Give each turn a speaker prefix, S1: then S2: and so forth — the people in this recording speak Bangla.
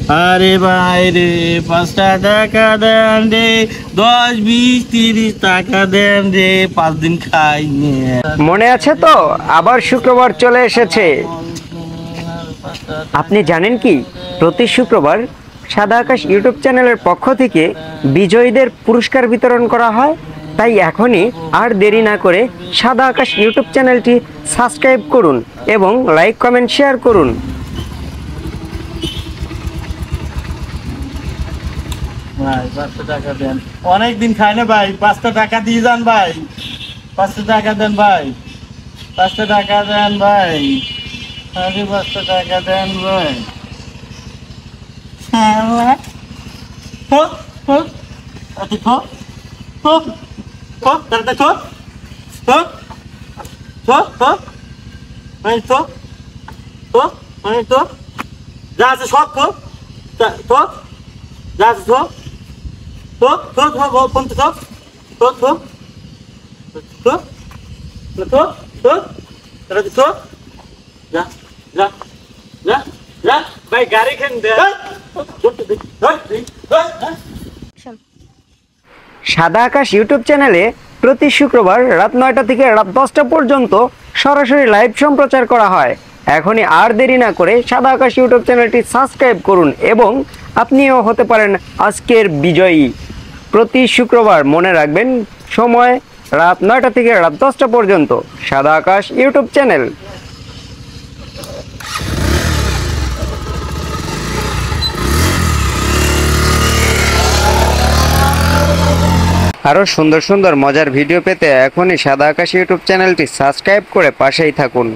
S1: আরে ভাই রে 5টা টাকা দেন রে, 10, 20, 30 টাকা দেন রে, 5 দিন খাই নিয়ে।
S2: মনে আছে তো, আবার শুক্রবার চলে এসেছে। আপনি জানেন কি, প্রতি শুক্রবার সাদা আকাশ ইউটিউব চ্যানেলের পক্ষ থেকে বিজয়ীদের পুরস্কার বিতরণ করা হয়। তাই এখনই আর দেরি না করে সাদা আকাশ ইউটিউব চ্যানেলটি সাবস্ক্রাইব করুন এবং লাইক কমেন্ট শেয়ার করুন।
S1: ভাই 5টা টাকা দেন, অনেকদিন খাই না ভাই, 5টা টাকা দিয়ে যান ভাই, 5টা টাকা দেন ভাই, 5টা টাকা দেন ভাই, আরে 5টা টাকা দেন ভাই। যা আছে সব তো যা আছে তো ফোন তো তো তো তো তো তো যা যা যা যা ভাই গাড়ি খেন দে।
S2: সাদা আকাশ ইউটিউব চ্যানেলে প্রতি শুক্রবার রাত 9টা থেকে রাত 10টা পর্যন্ত সরাসরি লাইভ সম্প্রচার করা হয়। এখনই আর দেরি না করে সাদা আকাশ ইউটিউব চ্যানেলটি সাবস্ক্রাইব করুন এবং আপনিও হতে পারেন আজকের বিজয়ী। প্রতি শুক্রবার মনে রাখবেন, সময় রাত 9টা থেকে রাত 10টা পর্যন্ত, সাদা আকাশ ইউটিউব চ্যানেল। আরও সুন্দর সুন্দর মজার ভিডিও পেতে এখনই সাদা আকাশ ইউটিউব চ্যানেলটি সাবস্ক্রাইব করে পাশেই থাকুন।